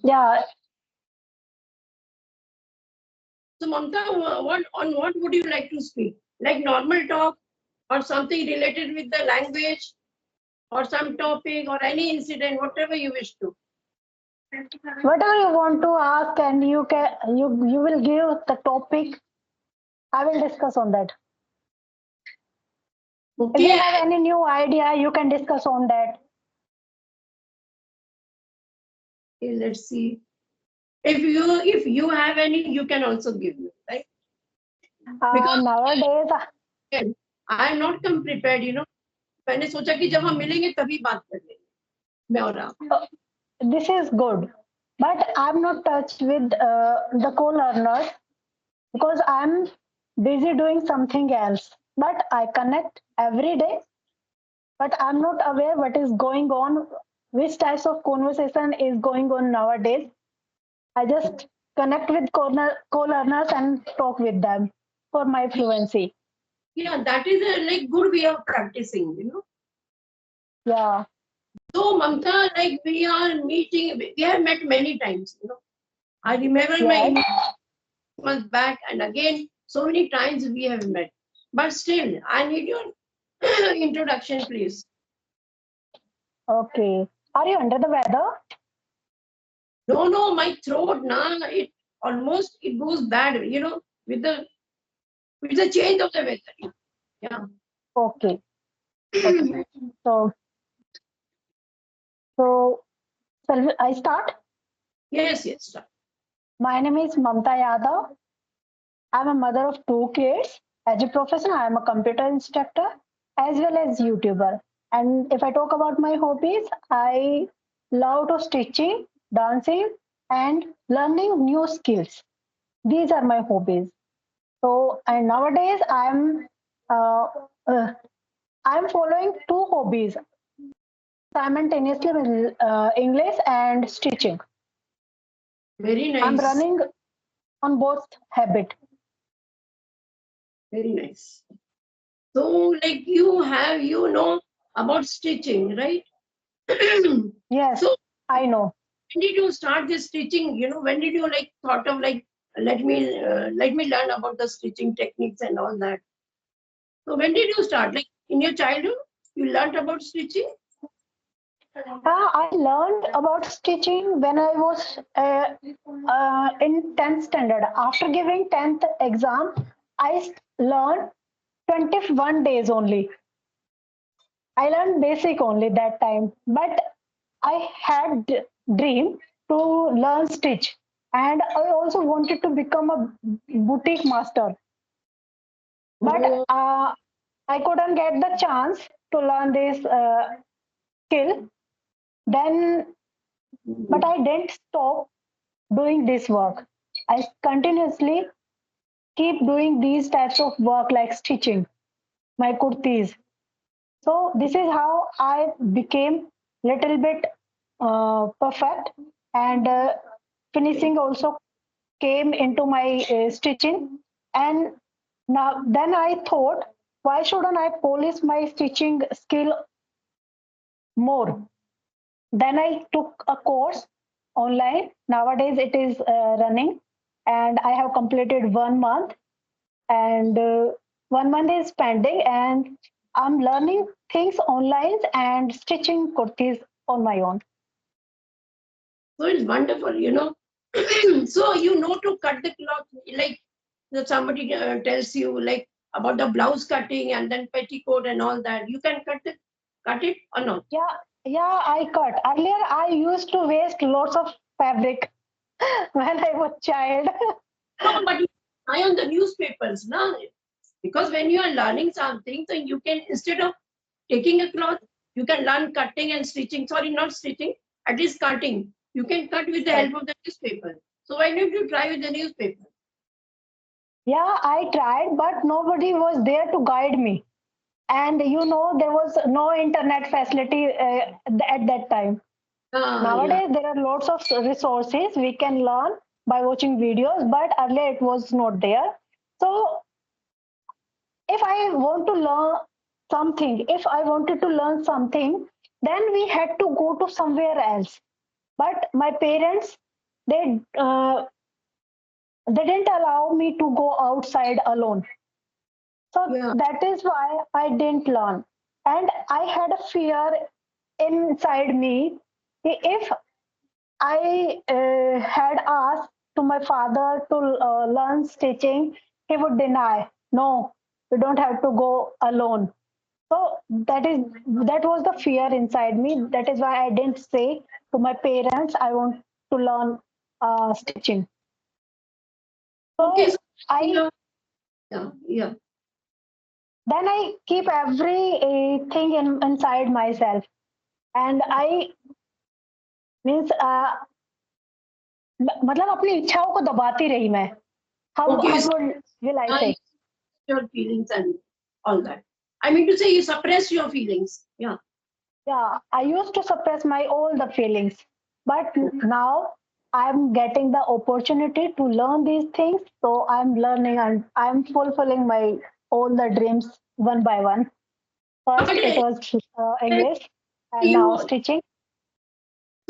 Yeah. So Mamta, what would you like to speak? Like normal talk or something related with the language or some topic or any incident, whatever you wish to. Whatever you want to ask, and you will give the topic. I will discuss on that. If you Okay, have any new idea, you can discuss on that. let's see. If you have any, you can also give me, right? Because Nowadays, again, I am not come prepared, you know. मैंने सोचा कि जब हम मिलेंगे तभी बात कर लेंगे मैं और आप. this is good, but I'm not touched with the co-learners because I'm busy doing something else. But I connect every day, but I'm not aware what is going on, which types of conversation is going on nowadays. I just connect with co-learners and talk with them for my fluency. Yeah, that is a like good way of practicing, you know. Yeah. So Mamta, like we are meeting, we have met many times, you know. I remember Yes. my months back, and again, so many times we have met. But still, I need your introduction, please. Okay. Are you under the weather? No, my throat now it goes bad, you know, with the change of the weather. Yeah. Okay. Okay. So, so shall I start? Yes. Start. My name is Mamta Yadav. I'm a mother of two kids. As a profession, I am a computer instructor as well as YouTuber. And if I talk about my hobbies, I love to stitching, dancing, and learning new skills. These are my hobbies. So, and nowadays uh, uh, I'm following two hobbies simultaneously with English and stitching. Very I'm nice. running on both habit. Very nice. So, like you know about stitching, right? Yes, So, I know. when did you start this stitching? You know, when did you like thought of like let me learn about the stitching techniques and all that? So, when did you start? Like in your childhood, you learned about stitching? I learned about stitching when I was in 10th standard. After giving 10th exam, learned 21 days only. I learned basic only that time, but I had dream to learn stitch, and I also wanted to become a boutique master. But Oh, I couldn't get the chance to learn this skill. Then, but I didn't stop doing this work. I continuously keep doing these types of work like stitching my kurtis. So this is how I became little bit perfect, and finishing also came into my stitching. And now then I thought, why shouldn't I polish my stitching skill more? Then I took a course online. Nowadays it is running, and I have completed 1 month, and 1 month is pending, and I'm learning things online and stitching kurtis on my own. so it's wonderful, you know. So you know to cut the cloth, like that somebody tells you like about the blouse cutting and then petticoat and all that. You can cut it or not? Yeah, yeah, I cut. Earlier, I used to waste lots of fabric when I was child. No, but you eye on the newspapers, no? Because when you are learning something, so you can instead of taking a cloth, you can learn cutting and stitching. Sorry, not stitching, at least cutting. You can cut with the help of the newspaper. So why don't you try with the newspaper? Yeah, I tried, but nobody was there to guide me. And there was no internet facility at that time. Ah, yeah. Nowadays, there are lots of resources we can learn by watching videos, but earlier it was not there. So, if I want to learn if I wanted to learn something, then we had to go to somewhere else. But my parents they didn't allow me to go outside alone. So Yeah. that is why I didn't learn. And I had a fear inside me. If I had asked to my father to learn stitching, he would deny. No, you don't have to go alone. So that was the fear inside me. That is why I didn't say to my parents I want to learn stitching. Okay. So So, I yeah. then I keep everything inside myself, and I means मतलब अपनी इच्छाओं को दबाती रही मैं. Okay. How So, will I say? your feelings and all that. I mean to say you suppress your feelings. Yeah. Yeah, I used to suppress my all the feelings, but now I'm getting the opportunity to learn these things. So I'm learning and I'm fulfilling my all the dreams one by one. First, But it was English, and now you, stitching.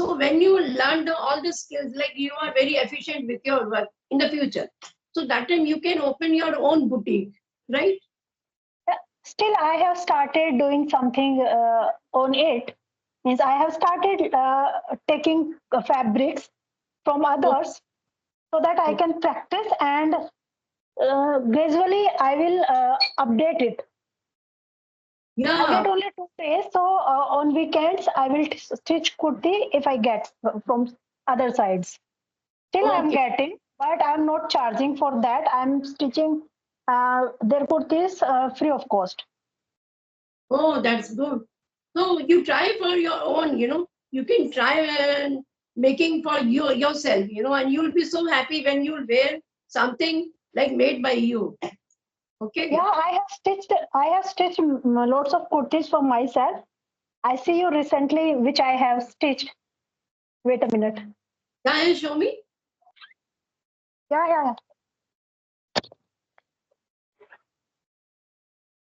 so when you learned all the skills, like you are very efficient with your work in the future. So that time you can open your own boutique, right? Still, I have started doing something on it. Means I have started taking fabrics from Okay. others so that I can practice and gradually I will update it. I Yeah. get only 2 days, so on weekends I will stitch kurti if I get from other sides. Still, I'm Okay. getting, but I'm not charging for that. I'm stitching their kurtis free of cost. Oh, that's good. So you try for your own, you can try and making for yourself, and you'll be so happy when you'll wear something like made by you. Yeah, Okay. I have stitched lots of kurtis for myself. I see you recently, which I have stitched. Wait a minute. Can you show me? Yeah.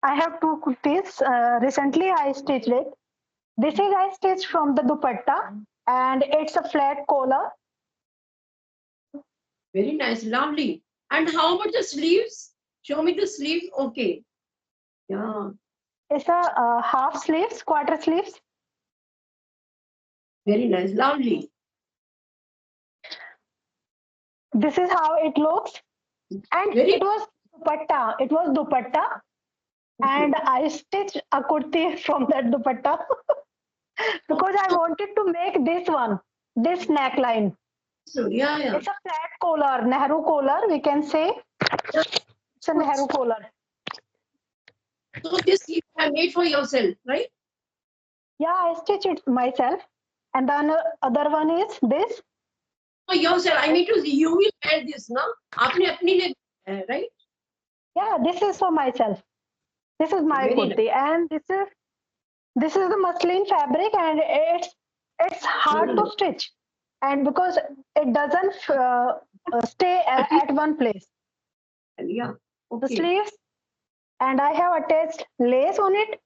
I have two kurtis. Recently, I stitched it. This is I stitched from the dupatta, and it's a flat collar. Very nice, lovely. And how about the sleeves? Show me the sleeves. Okay. Yeah, It's a half sleeves, quarter sleeves. very nice, lovely. This is how it looks, and Very it was dupatta. It was dupatta, okay. and I stitched a kurti from that dupatta because I wanted to make this neckline. So yeah. It's a flat collar, Nehru collar. We can say Yeah. it's a Nehru collar. So this you have made for yourself, right? Yeah, I stitch it myself. And then other one is this. For yourself. I mean to you will wear this, no? आपने अपने लिए, right? Yeah, this is for myself. This is my Very nice. kurti, and this is the muslin fabric, and it's hard Very to nice. stitch, and because it doesn't stay at one place. Yeah. The Okay. sleeves, and I have attached lace on it,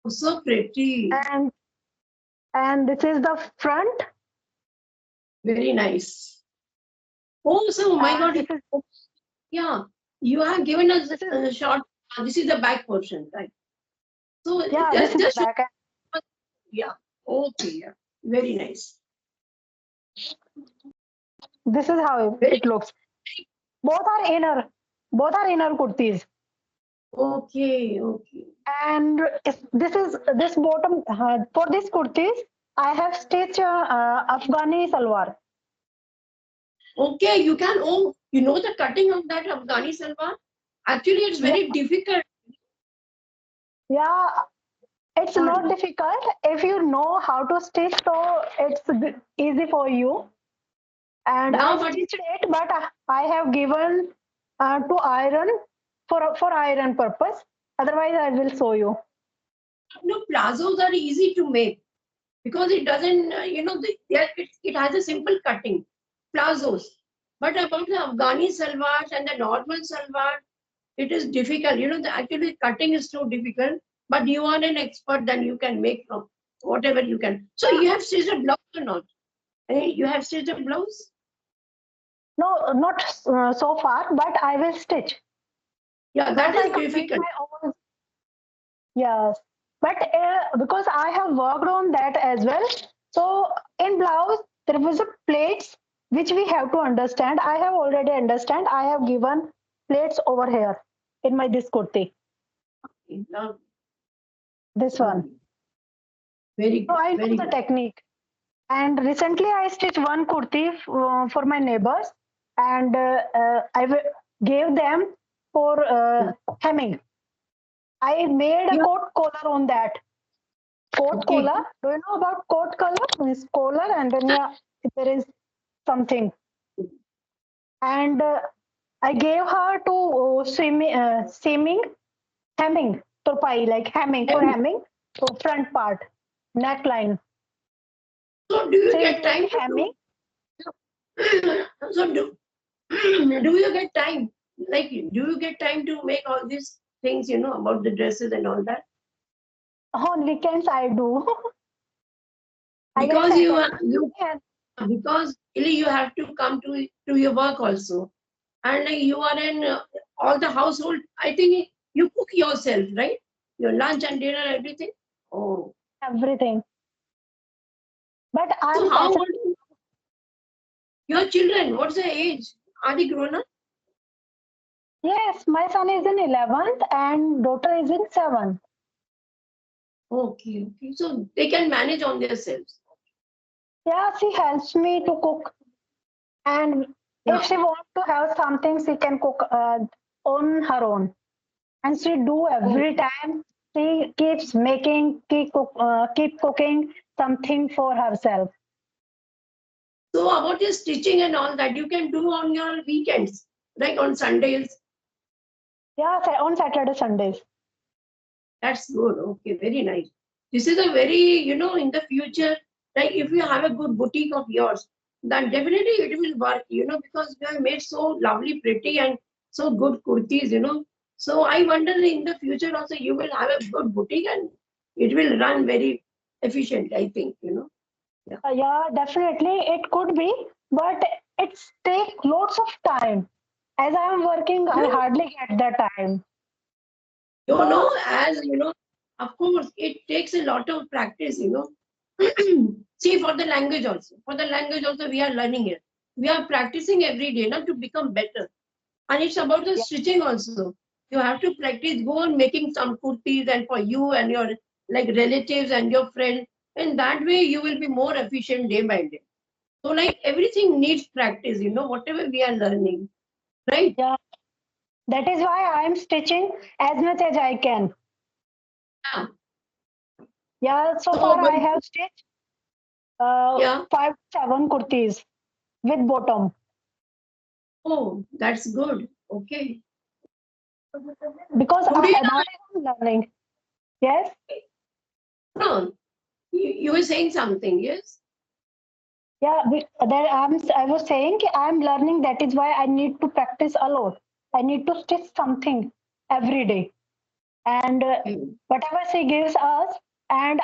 Oh, so pretty. and this is the front, Very nice. Oh, so oh my and God. Yeah. You have given us this is a short. This is the back portion, right? So yeah, this just is the just back. yeah. Okay. Yeah. Very nice. This is how Very it looks. Both are inner, both are inner kurtis. okay. Okay. And if this bottom for this kurtis, I have stitched Afghani salwar. Okay. You can. Oh, you know the cutting of that Afghani salwar. Actually, it's Yeah, very difficult. yeah, it's Yeah. not difficult if you know how to stitch. So it's easy for you. And I Yeah, but stitched it, but I have given to iron for iron purpose. Otherwise, I will show you. no, plazos are easy to make because it doesn't. It has a simple cutting. Plazos. But about the Afghani salwars and the normal salwar, it is difficult. Actually cutting is so difficult, but you are an expert, then you can make from whatever you can. So Yeah, you have stitched a blouse or not? You have stitched a blouse? No, not so far, but I will stitch. Yeah, that Once I is complete difficult. my own, yes. But because I have worked on that as well. So in blouse, there was a plates which we have to understand. I have already understand. I have given plates over here in my this kurti. Lovely, This one. lovely. Very So good, I know very the good. technique. And recently I stitched one kurti for my neighbors, and gave them for hemming. I made a Yeah, coat collar on that. Coat okay. collar. Do you know about coat collar? Means collar, and then yeah, there is something. And I gave her to seaming, hemming, turpai, like hemming for And hemming. So front part, neckline. so, do you She's get doing time to hemming. do? So, do you get time? Like, do you get time to make all these things, about the dresses and all that? On weekends I do. I get Because you Saturday, are you and because really you have to come to your work also, and like you are in all the household. I think you cook yourself, right? Your lunch and dinner, everything. Oh, everything. But so I'm how passionate. old are your children? What's their age? Are they grown up? Yes, my son is in 11th and daughter is in 7th. Okay, okay. So they can manage on themselves. Yeah, she helps me to cook. And if Yeah. she wants to have something, she can cook on her own. And she do Oh, every time. She keeps making, keep cooking something for herself. so about your stitching and all that, you can do on your weekends, like on Sundays. Yeah, on Saturday, Sundays. That's good. Okay, very nice. This is a very, in the future, like if you have a good boutique of yours, then definitely it will work, because you have made so lovely, pretty, and so good kurtis. So I wonder in the future also you will have a good boutique and it will run very efficient, I think. Yeah. Yeah, definitely it could be, but it's take lots of time. As I am working, I No, hardly get the time. you know, So as you know, of course, it takes a lot of practice. See, for the language also, we are learning it. We are practicing every day now to become better. And it's about the yeah, stitching also. You have to practice, go on making some kurtis and for you and your like relatives and your friends. And that way you will be more efficient day by day. So like everything needs practice, whatever we are learning. Right? yeah. That is why I am stitching as much as I can. Yeah. Yeah, so So far but I have stitched yeah. 5 to 7 kurtis with bottom, Oh, that's good. Okay. because So do you now I'm learning. Yes, know, you were saying something, yes? yeah. I was saying I'm learning. That is why I need to practice a lot. I need to stitch something every day, and Mm. whatever she gives us, and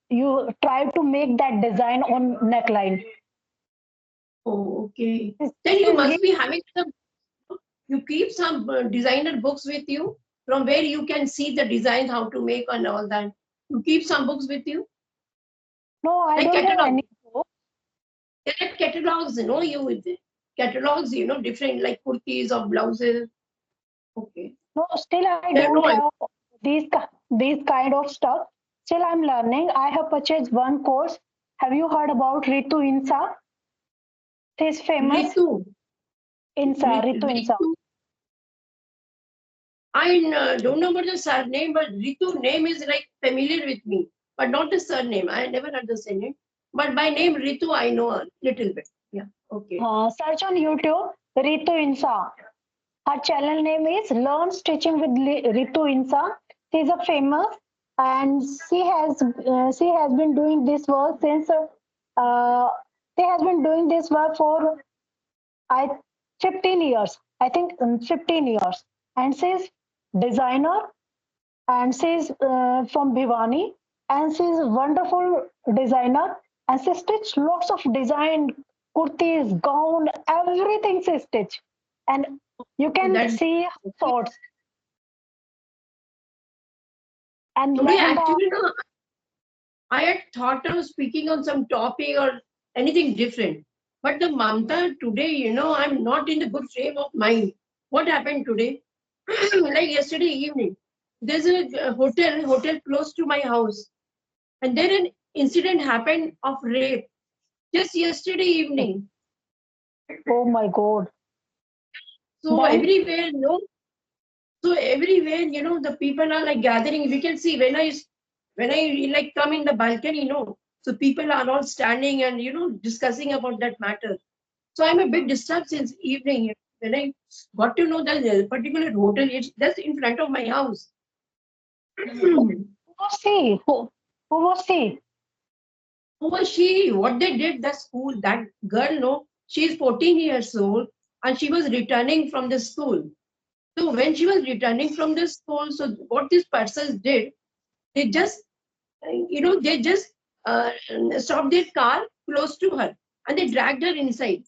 you try to make that design on neckline. Oh, okay. This, Then you this must gives, be having you keep some designer books with you from where you can see the designs, how to make and all that. You keep some books with you, no, I like don't have catalogs. any book. There are catalogs, you with it. Catalogs, different like kurtis or blouses. Okay. No, still I There are don't no, have these kind of stuff. Still I'm learning. I have purchased one course. Have you heard about Ritu Insa? She is famous. Ritu. Ritu Insa. Ritu. I don't know about the surname, but Ritu name is like familiar with me, but not the surname. I never heard the surname. But by name Ritu, I know a little bit. Yeah. Okay. Search on YouTube Ritu Insa. Her channel name is Learn Stitching with Ritu Insa. She is a famous, and she has been doing this work since uh, she has been doing this work for I 15 years. I think 15 years. And she's designer, and she's from Bhiwani, and she's a wonderful designer, and she stitched lots of design. kurtis, gown, everything is stitched. And you can That see shorts. And today lehenga, actually, no, I had thought of speaking on some topic or anything different. But the Mamta today, I'm not in the good frame of mind. What happened today? Like yesterday evening, there's a hotel close to my house, and then an incident happened of rape just yesterday evening. oh my God. So Then, everywhere, no, so everywhere, the people are like gathering. We can see when I like come in the balcony, so people are all standing and discussing about that matter. So I'm a bit disturbed since evening. When I got to know that a particular hotel is just in front of my house. who was he? Who was he? Who was she? What they did, the school, that girl, no, she's 14 years old and she was returning from the school. So when she was returning from the school, so what these persons did, they just, they just uh, stopped their car close to her and they dragged her inside.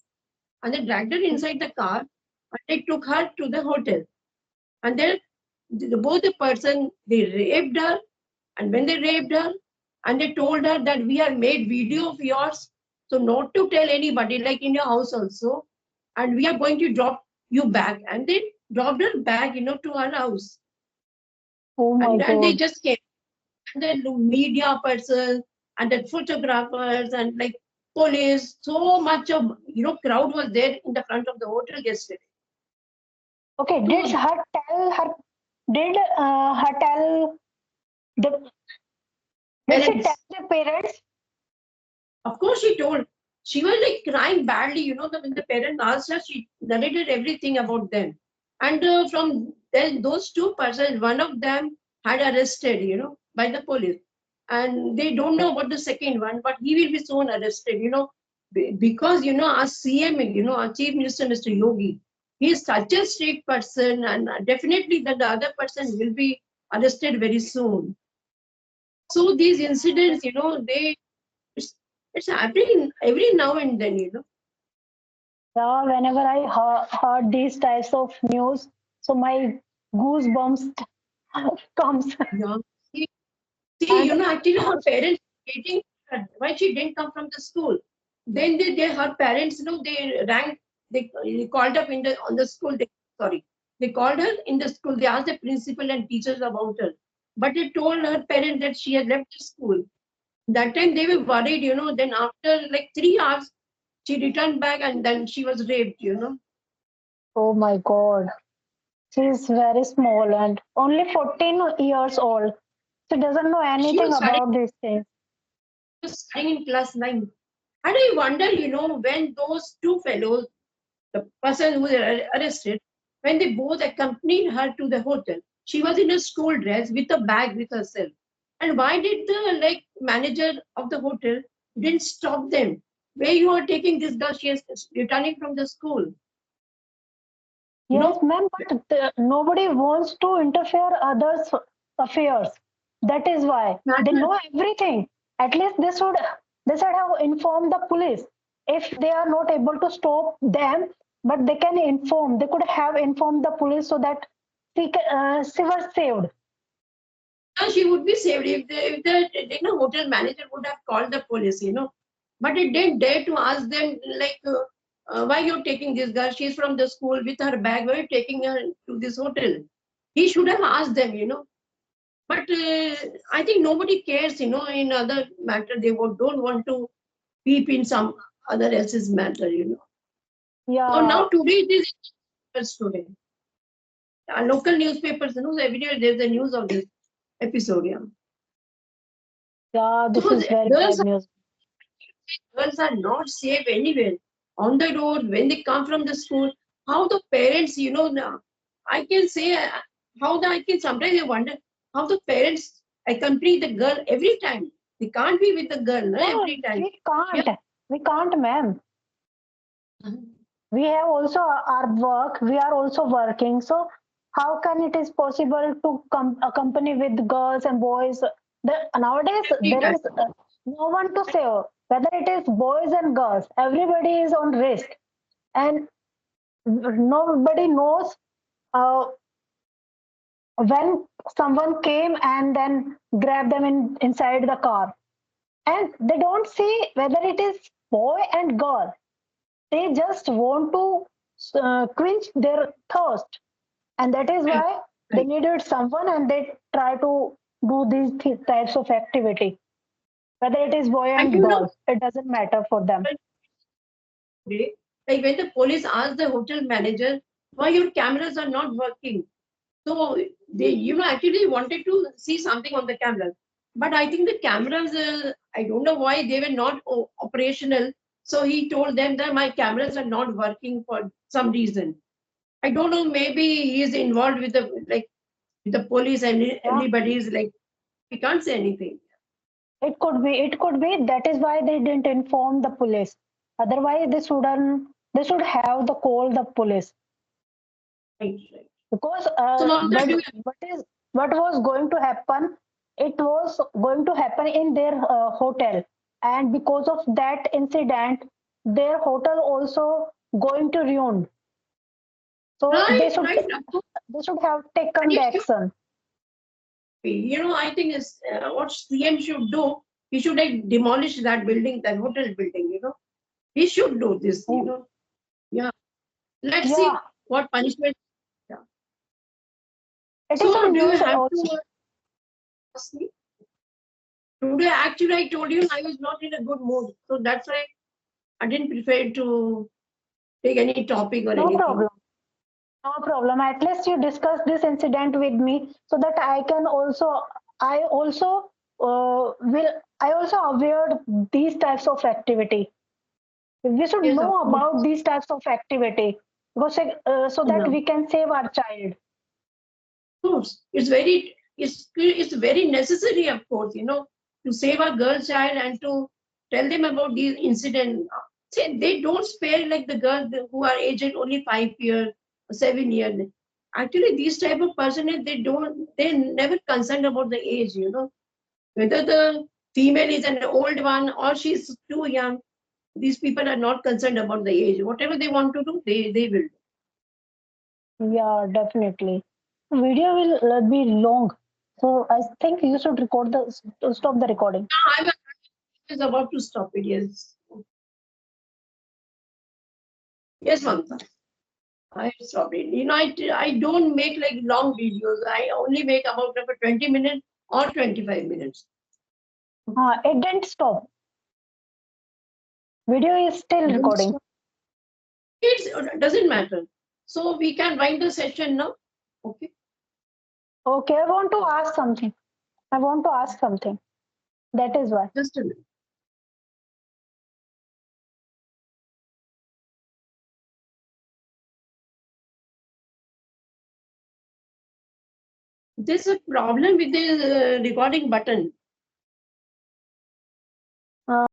And they dragged her inside the car and they took her to the hotel. And then both the person, they raped her. And when they raped her, and they told her that we have made video of yours, so not to tell anybody, like in your house also, and we are going to drop you back. And they dropped her back, to her house. Oh my And they God. just came. And the media person and the photographers and like police, so much of crowd was there in the front of the hotel yesterday. Okay, So did her tell the, did she tell parents, the parents? of course, she told. She was like crying badly, when the parents asked her, she narrated everything about them. And from then, those two persons, one of them had arrested, by the police. And they don't know about the second one, but he will be soon arrested, because, our CM, our Chief Minister, Mr. Yogi, he is such a strict person, and definitely that the other person will be arrested very soon. So these incidents, it's, it's happening every now and then, Yeah, whenever I heard these types of news, so my goosebumps comes. Yeah. See, And actually her parents waiting for her, why she didn't come from the school. Then her parents, they rang, they called up in the on the school. Sorry, they called her in the school. They asked the principal and teachers about her, but they told her parents that she had left the school. That time they were worried, Then after like 3 hours, she returned back and then she was raped. oh my God, she's very small and only 14 years old. She doesn't know She anything was studying, about these things. in class 9. And I wonder, when those two fellows, the person who was arrested, when they both accompanied her to the hotel, she was in a school dress with a bag with herself. And why did the manager of the hotel didn't stop them? Where you are taking this girl? She is returning from the school. You Yes, know, ma'am, but nobody wants to interfere others' affairs. That is why they matter. know everything. At least they should have informed the police. If they are not able to stop them, but they can inform. They could have informed the police so that she was saved. She would be saved if the hotel manager would have called the police. But it didn't dare to ask them why you're taking this girl. She's from the school with her bag. Why are you taking her to this hotel? He should have asked them. But I think nobody cares. In other matter, they don't want to peep in some other else's matter. So Yeah, now today it is today. Local newspapers, everywhere there's the news of this episode. Yeah. yeah, So this is very girls bad news. girls are not safe anywhere on the road when they come from the school. How the parents, now I can say how the I can sometimes I wonder how the parents accompany the girl every time. They can't be with the girl no, No, every time. we Yeah. can't. We can't, ma'am. We have also our work. We are also working. So how can it is possible to accompany with girls and boys? Nowadays Every there time. is no one to save. whether it is boys and girls, everybody is on risk, and nobody knows uh, when someone came and then grabbed them inside the car, and they don't see whether it is boy and girl. They just want to quench their thirst, and that is Right, why they right. needed someone, and they try to do these types of activity, whether it is boy And and you know, girl, it doesn't matter for them. today, like when the police asked the hotel manager why your cameras are not working, so they, actually wanted to see something on the camera. But I think the cameras, I don't know why they were not operational. So he told them that my cameras are not working for some reason. I don't know. Maybe he is involved with the police, and Yeah, everybody is like, we can't say anything. it could be that is why they didn't inform the police. Otherwise they should have the call the police, Right, right. because So Mamta, what do you, what was going to happen, it was going to happen in their hotel, and because of that incident their hotel also going to ruin. So right, right. Of course. they should have taken And the it should action. be, I think is what CM should do. He should like demolish that building, that hotel building. He should do this. Yeah. Let's Yeah, see what punishment. Yeah. it is So on do you news have also. to ask me? Today, actually, I told you I was not in a good mood. So that's why I didn't prefer to take any topic or No anything. problem. No problem. At least you discuss this incident with me so that I also will, I also aware these types of activity. We should Yes, of know course. about these types of activity because, so that No, of we can save our child. course. It's very necessary, of course, to save a girl child and to tell them about these incidents. Say they don't spare like the girls who are aged only 5 years, 7 years. Actually, these type of personnel, they never concerned about the age. Whether the female is an old one or she's too young, these people are not concerned about the age. Whatever they want to do, they will. Yeah, definitely. Video will be long, so I think you should record stop the recording. I was about to stop it. Yes. Yes, Mamta. I stopped it. I don't make like long videos. I only make about 20 minutes or 25 minutes. It didn't stop. Video is still recording. It doesn't matter. So we can wind the session now. Okay. Okay, I want to ask something. I want to ask something. That is why. Just a minute. There's a problem with the recording button.